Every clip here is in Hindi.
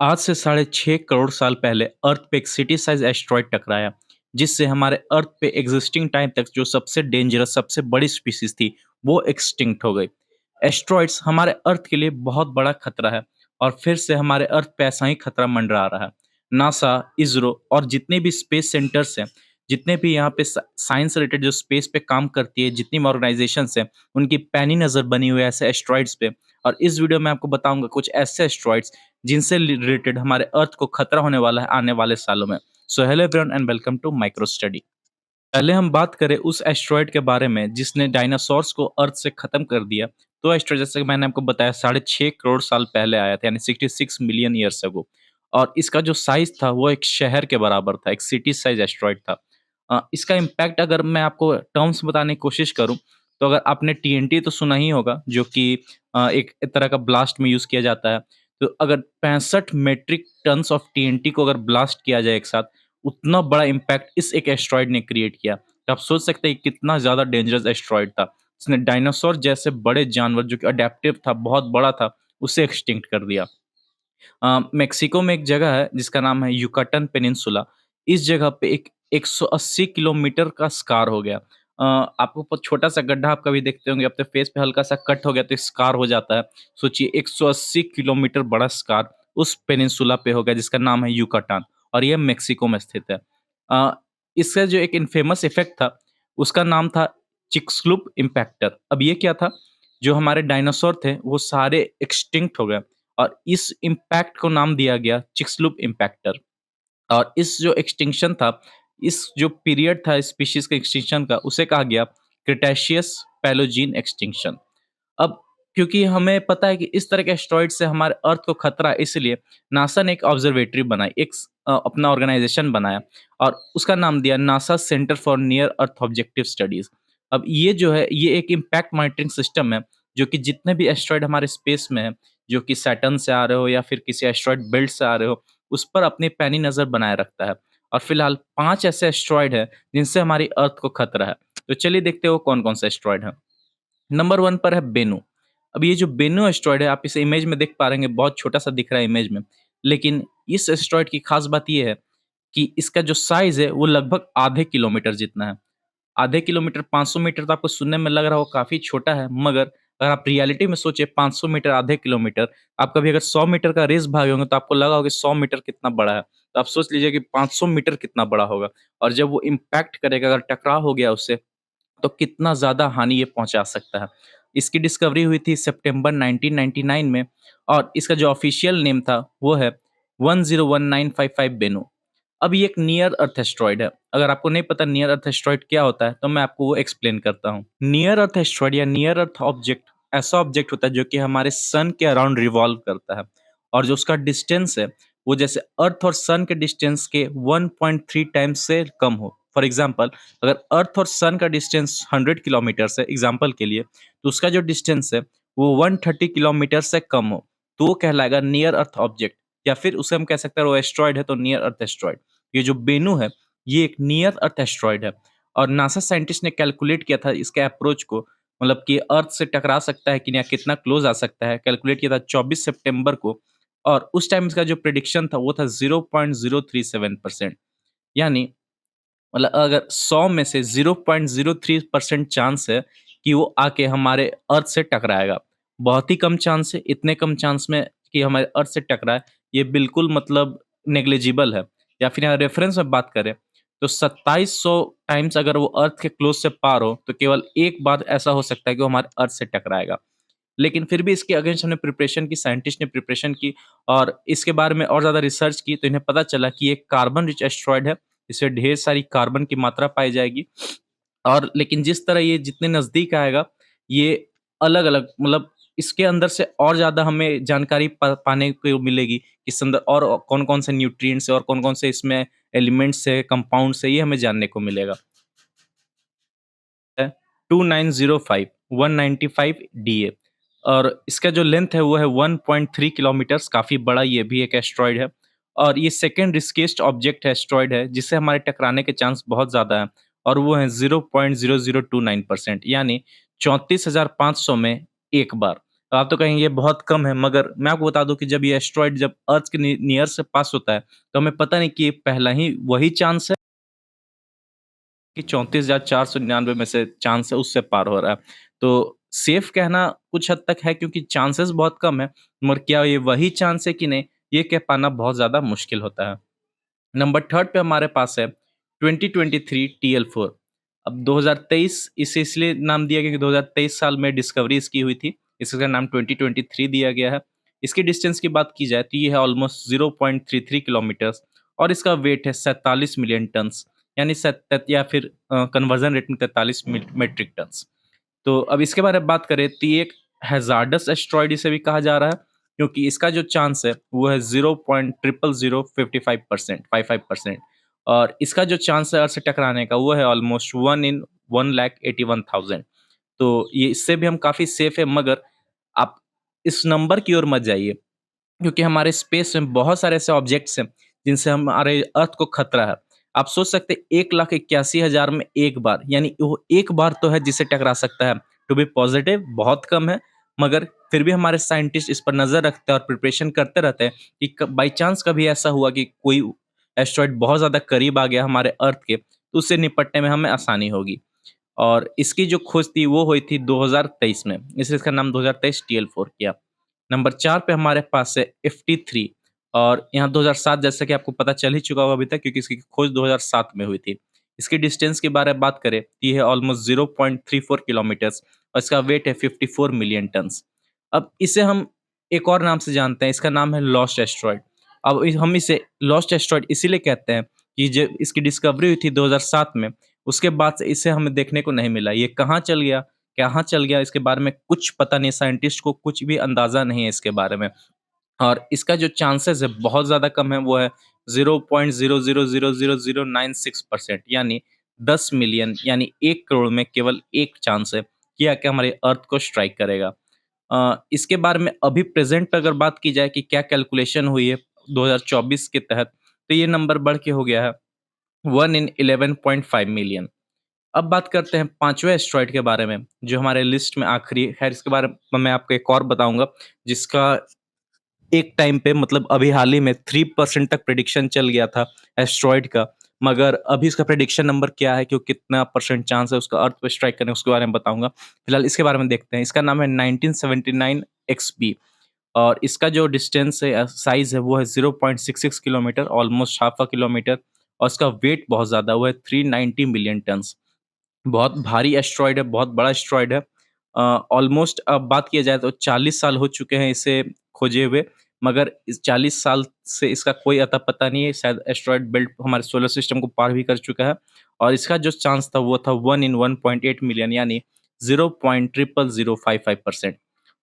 आज से साढ़े 6 करोड़ साल पहले अर्थ पे एक सिटी साइज एस्टेरॉयड टकराया, जिससे हमारे अर्थ पे एग्जिस्टिंग टाइम तक जो सबसे डेंजरस, सबसे बड़ी स्पीशीज थी, वो एक्सटिंक्ट हो गई। एस्टेरॉयड्स हमारे अर्थ के लिए बहुत बड़ा खतरा है और फिर से हमारे अर्थ पे ऐसा ही खतरा मंडरा रहा है। नासा, इसरो और जितने भी स्पेस सेंटर्स हैं, जितने भी यहाँ पे साइंस रिलेटेड जो स्पेस पे काम करती है, जितनी भी ऑर्गेनाइजेशंस हैं, उनकी पैनी नज़र बनी हुई है ऐसे एस्टेरॉयड्स पे। और इस वीडियो में आपको बताऊंगा कुछ ऐसे एस्टेरॉयड्स जिनसे रिलेटेड हमारे अर्थ को खतरा होने वाला है आने वाले सालों में। So hello everyone and welcome to micro study. पहले हम बात करें उस एस्टेरॉयड के बारे में जिसने डायनासोर्स को अर्थ से खत्म कर दिया। तो एस्टेरॉयड, जैसे कि मैंने आपको बताया, 6.5 करोड़ साल पहले आया था, यानी 66 मिलियन ईयर्स अगो। और इसका जो साइज था वो एक शहर के बराबर था, एक सिटी साइज एस्टेरॉयड था। इसका इम्पैक्ट अगर मैं आपको टर्म्स बताने की कोशिश करूं, तो अगर आपने टीएनटी तो सुना ही होगा, जो कि एक तरह का ब्लास्ट में यूज किया जाता है। तो अगर 65 मेट्रिक टन्स ऑफ टीएनटी को अगर ब्लास्ट किया जाए एक साथ, उतना बड़ा इम्पैक्ट इस एक एस्टेरॉयड ने क्रिएट किया। तो आप सोच सकते हैं कि कितना ज़्यादा डेंजरस एस्टेरॉयड था। इसने डायनासोर जैसे बड़े जानवर, जो कि अडैप्टिव था, बहुत बड़ा था, उसे एक्सटिंक्ट कर दिया। मेक्सिको में एक जगह है जिसका नाम है युकाटन पेनिनसुला। इस जगह पे एक 180 किलोमीटर का स्कार हो गया। आपको छोटा-सा गड्ढा आप कभी देखते होंगे, अपने फेस पे हल्का-सा कट हो गया तो स्कार हो जाता है। सोचिए 180 किलोमीटर बड़ा स्कार उस पेनिनसुला पे हो गया जिसका नाम है युकाटान, और ये मेक्सिको में स्थित है। अ, इसका जो एक इन्फेमस इफ़ेक्ट था, उसका नाम था चिक्सलूप इम्पैक्टर। अब ये क्या था? जो हमारे डायनासोर थे वो सारे एक्सटिंक्ट हो गए और इस इम्पैक्ट को नाम दिया गया चिक्सलूप इम्पैक्टर। और इस जो एक्सटिंक्शन था, इस जो पीरियड था स्पीशीज के एक्सटिंक्शन का, उसे कहा गया क्रिटेशियस पैलोजीन एक्सटिंक्शन। अब क्योंकि हमें पता है कि इस तरह के एस्टेरॉइड से हमारे अर्थ को खतरा है, इसलिए नासा ने एक ऑब्जर्वेटरी बनाई, अपना ऑर्गेनाइजेशन बनाया और उसका नाम दिया NASA centre for near earth objective studies. अब ये जो है, ये एक इम्पैक्ट मॉनिटरिंग सिस्टम है, जो कि जितने भी एस्टेरॉइड हमारे स्पेस में है, जो कि सैटर्न से आ रहे हो या फिर किसी एस्टेरॉइड बेल्ट से आ रहे हो, उस पर अपनी पैनी नजर बनाए रखता है। और फिलहाल 5 ऐसे एस्टेरॉइड है जिनसे हमारी अर्थ को खतरा है। तो चलिए देखते हो कौन कौन से एस्टेरॉइड है। नंबर 1 पर है बेनू। अब ये जो बेनू एस्टेरॉयड है, आप इसे इमेज में देख पा रहे होंगे, बहुत छोटा-सा दिख रहा है इमेज में। लेकिन इस एस्टेरॉयड की खास बात ये है कि इसका जो साइज़ है वो लगभग आधे किलोमीटर जितना है। आधे किलोमीटर, 500 मीटर तो आपको सुनने में लग रहा हो काफ़ी छोटा है, मगर अगर आप रियलिटी में सोचिए, 500 मीटर, आधे किलोमीटर, आप कभी अगर 100 मीटर का रेस भागे होंगे तो आपको लगा होगा कि 100 मीटर कितना बड़ा है। तो आप सोच लीजिए कि 500 मीटर कितना बड़ा होगा। और जब वो इम्पैक्ट करेगा, अगर टकराव हो गया उससे, तो कितना ज़्यादा हानि ये पहुँचा सकता है। इसकी डिस्कवरी हुई थी सितंबर 1999 में और इसका जो ऑफ़िशियल नेम था वो है 101955 बेनू। अब ये एक नियर अर्थ एस्टेरॉयड है। अगर आपको नहीं पता नियर अर्थ एस्टेरॉयड क्या होता है, तो मैं आपको वो एक्सप्लेन करता हूँ। नियर अर्थ एस्टेरॉयड या नियर अर्थ ऑब्जेक्ट ऐसा ऑब्जेक्ट होता है जो कि हमारे सन के अराउंड रिवॉल्व करता है, और जो उसका डिस्टेंस है, वो जैसे अर्थ और सन के डिस्टेंस के 1.3 टाइम्स से कम हो। फॉर एग्ज़ाम्पल, अगर अर्थ और सन का डिस्टेंस 100 किलोमीटर्स है एग्ज़ाम्पल के लिए, तो उसका जो डिस्टेंस है वो 130 किलोमीटर से कम हो, तो वो कहलाएगा नियर अर्थ ऑब्जेक्ट, या फिर उसे हम कह सकते हैं वो एस्टेरॉयड है तो नियर अर्थ एस्टेरॉयड। ये जो बेनू है, ये एक नियर अर्थ एस्टेरॉयड है और नासा साइंटिस्ट ने कैलकुलेट किया था इसके अप्रोच को, मतलब कि अर्थ से टकरा सकता है कि नहीं, या कितना क्लोज आ सकता है, कैलकुलेट किया था 24 सितंबर को। और उस टाइम इसका जो प्रेडिक्शन था वो था 0.037%। यानी मतलब अगर 100 में से 0.03% चांस है कि वो आके हमारे अर्थ से टकराएगा। बहुत ही कम चांस है, इतने कम चांस में कि हमारे अर्थ से टकराए, ये बिल्कुल मतलब नेग्लिजिबल है। या फिर यहाँ रेफरेंस में बात करें, तो 2700 टाइम्स अगर वो अर्थ के क्लोज से पार हो, तो केवल एक बार ऐसा हो सकता है कि वो हमारे अर्थ से टकराएगा। लेकिन फिर भी इसके अगेंस्ट हमने प्रिपरेशन की, साइंटिस्ट ने प्रिपरेशन की और इसके बारे में और ज़्यादा रिसर्च की, तो इन्हें पता चला कि ये कार्बन रिच एस्टेरॉयड है, इसमें ढेर सारी कार्बन की मात्रा पाई जाएगी। और लेकिन जिस तरह ये जितने नज़दीक आएगा, ये अलग-अलग, मतलब इसके अंदर से और ज़्यादा हमें जानकारी पाने को मिलेगी कि इसके अंदर और कौन-कौन से न्यूट्रिएंट्स है और कौन-कौन से इसमें एलिमेंट्स है, कंपाउंड्स है, ये हमें जानने को मिलेगा। है 2905 195 डीए, और इसका जो लेंथ है वो है 1.3 किलोमीटर्स, काफ़ी बड़ा ये भी एक एस्टेरॉयड है। और ये सेकंड रिस्केस्ट ऑब्जेक्ट है, एस्टेरॉयड है, जिससे हमारे टकराने के चांस बहुत ज़्यादा हैं, और वो है 0.0029%, यानी 34,500 में एक बार। तो आप तो कहेंगे ये बहुत कम है, मगर मैं आपको बता दूँ कि जब ये एस्टेरॉइड जब अर्थ के नियर से पास होता है, तो हमें पता नहीं कि ये पहला ही वही चांस है कि 34,499 में से चांस है उससे पार हो रहा है। तो सेफ कहना कुछ हद तक है क्योंकि चांसेस बहुत कम है, मगर क्या ये वही चांस है कि नहीं, ये कह पाना बहुत ज़्यादा मुश्किल होता है। नंबर थर्ड पे हमारे पास है 2023 TL4। अब 2023 इसे इसलिए नाम दिया गया कि 2023 साल में डिस्कवरी इसकी हुई थी, इसका नाम 2023 दिया गया है। इसकी डिस्टेंस की बात की जाए तो ये है ऑलमोस्ट 0.33 किलोमीटर्स और इसका वेट है 47 मिलियन टन्स, यानी या फिर कन्वर्जन रेट में 43 मेट्रिक टन्स। तो अब इसके बारे में बात करें तो ये एक हैज़ार्डस एस्टेरॉयड इसे भी कहा जा रहा है, क्योंकि इसका जो चांस है वो है 0.00055% और इसका जो चांस है अर्थ से टकराने का वो है ऑलमोस्ट 1 इन 1,81,000। तो ये इससे भी हम काफ़ी सेफ है, मगर आप इस नंबर की ओर मत जाइए, क्योंकि हमारे स्पेस में बहुत सारे ऐसे ऑब्जेक्ट्स हैं जिनसे हमारे अर्थ को खतरा है। आप सोच सकते हैं 1,81,000 में एक बार, यानी वो एक बार तो है जिसे टकरा सकता है। टू बी पॉजिटिव बहुत कम है, मगर फिर भी हमारे साइंटिस्ट इस पर नज़र रखते हैं और प्रिपरेशन करते रहते हैं कि बाई चांस कभी ऐसा हुआ कि कोई एस्टेरॉइड बहुत ज़्यादा करीब आ गया हमारे अर्थ के, तो उससे निपटने में हमें आसानी होगी। और इसकी जो खोज थी वो हुई थी 2023 में, इसलिए इसका नाम 2023 TL4 किया। नंबर 4 पे हमारे पास है FT3 और यहाँ 2007 जैसा कि आपको पता चल ही चुका होगा अभी तक, क्योंकि इसकी खोज 2007 में हुई थी। इसकी डिस्टेंस के बारे में बात करें तो ये है ऑलमोस्ट 0.34 किलोमीटर्स और इसका वेट है 54 मिलियन टन्स। अब इसे हम एक और नाम से जानते हैं, इसका नाम है लॉस्ट एस्टेरॉयड। अब हम इसे लॉस्ट एस्टेरॉयड इसीलिए कहते हैं कि जब इसकी डिस्कवरी हुई थी 2007 में, उसके बाद से इसे हमें देखने को नहीं मिला। ये कहाँ चल गया, कहाँ चल गया, इसके बारे में कुछ पता नहीं, साइंटिस्ट को कुछ भी अंदाज़ा नहीं है इसके बारे में। और इसका जो चांसेस है बहुत ज़्यादा कम है, वो है 0.000096% यानी 10 मिलियन यानी 1 करोड़ में केवल 1 चांस है कि आके हमारे अर्थ को स्ट्राइक करेगा। इसके बारे में अभी प्रेज़ेंट पे अगर बात की जाए कि क्या कैलकुलेशन हुई है 2024 के तहत, तो ये नंबर बढ़ के हो गया है 1 इन 11.5 मिलियन। अब बात करते हैं 5वें एस्टेरॉयड के बारे में, जो हमारे लिस्ट में आखिरी है। खैर इसके बारे में मैं आपको एक और बताऊँगा, जिसका एक टाइम पे मतलब अभी हाल ही में 3% तक प्रेडिक्शन चल गया था एस्टेरॉयड का, मगर अभी इसका प्रेडिक्शन नंबर क्या है कि वो कितना परसेंट चांस है उसका अर्थ पे स्ट्राइक करने का, उसके बारे में बताऊँगा। फिलहाल इसके बारे में देखते हैं। इसका नाम है 1979 XB और इसका जो डिस्टेंस है साइज़ है वो है 0.66 kilometre, almost half a kilometre और इसका वेट बहुत ज़्यादा, वो है 390 मिलियन टन्स। बहुत भारी एस्टेरॉयड है, बहुत बड़ा एस्टेरॉयड है। ऑलमोस्ट अब बात किया जाए तो 40 साल हो चुके हैं इसे खोजे हुए, मगर इस 40 साल से इसका कोई अता-पता नहीं है। शायद एस्टेरॉयड बेल्ट हमारे सोलर सिस्टम को पार भी कर चुका है और इसका जो चांस था वो था 1 इन 1.8 मिलियन यानी 0.00055%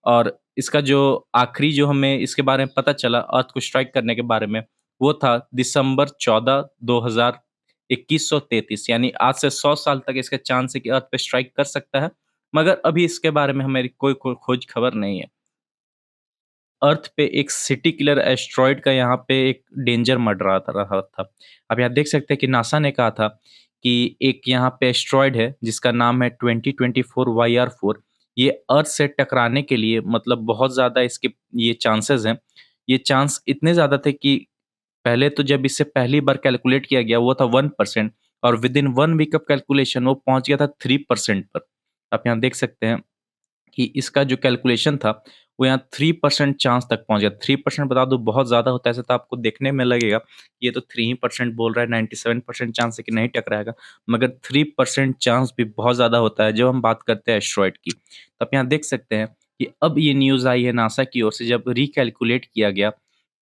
और इसका जो आखिरी जो हमें इसके बारे में पता चला अर्थ को स्ट्राइक करने के बारे में, वो था दिसंबर 14, 2133 यानी आज से 100 साल तक इसका चांस है कि अर्थ पे स्ट्राइक कर सकता है, मगर अभी इसके बारे में हमें कोई खोज खबर नहीं है। अर्थ पे एक सिटी किलर एस्टेरॉयड का यहाँ पे एक डेंजर मंडरा रहा था। अब यहाँ देख सकते हैं कि नासा ने कहा था कि एक यहाँ पे एस्टेरॉयड है जिसका नाम है 2024 YR4। ये अर्थ से टकराने के लिए मतलब बहुत ज़्यादा इसके ये चांसेज़ हैं। ये चांस इतने ज़्यादा थे कि पहले तो जब इसे पहली बार कैलकुलेट किया गया वो था 1% और विदिन 1 वीक ऑफ कैलकुलेशन वो पहुँच गया था 3% पर। आप यहाँ देख सकते हैं कि इसका जो कैलकुलेशन था, वो यहाँ 3% चांस तक पहुँच गया। 3% बता दूँ बहुत ज़्यादा होता है, ऐसे तो आपको देखने में लगेगा, कि ये तो 3 ही परसेंट बोल रहा है, 97% चांस है कि नहीं टकराएगा। मगर 3% चांस भी बहुत ज़्यादा होता है, जब हम बात करते हैं एस्टेरॉयड की। तो आप यहाँ देख सकते हैं कि अब ये न्यूज़ आई है नासा की ओर से जब रिकैलकुलेट किया गया,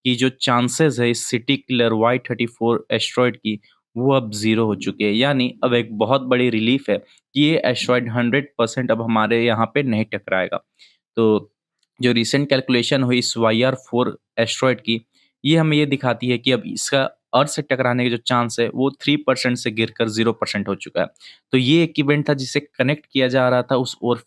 कि जो चांसेज़ है इस सिटी किलर Y34 एस्टेरॉयड की, वो अब ज़ीरो हो चुके हैं। यानी अब एक बहुत बड़ी रिलीफ़ है कि ये एस्टेरॉयड 100% अब हमारे यहाँ पे नहीं टकराएगा। तो जो रीसेंट कैलकुलेशन हुई इस YR4 एस्टेरॉयड की, ये हमें ये दिखाती है कि अब इसका अर्थ से टकराने का जो चांस है, वो 3% से गिरकर 0% हो चुका है। तो ये एक इवेंट था जिसे कनेक्ट किया जा रहा था उस ओर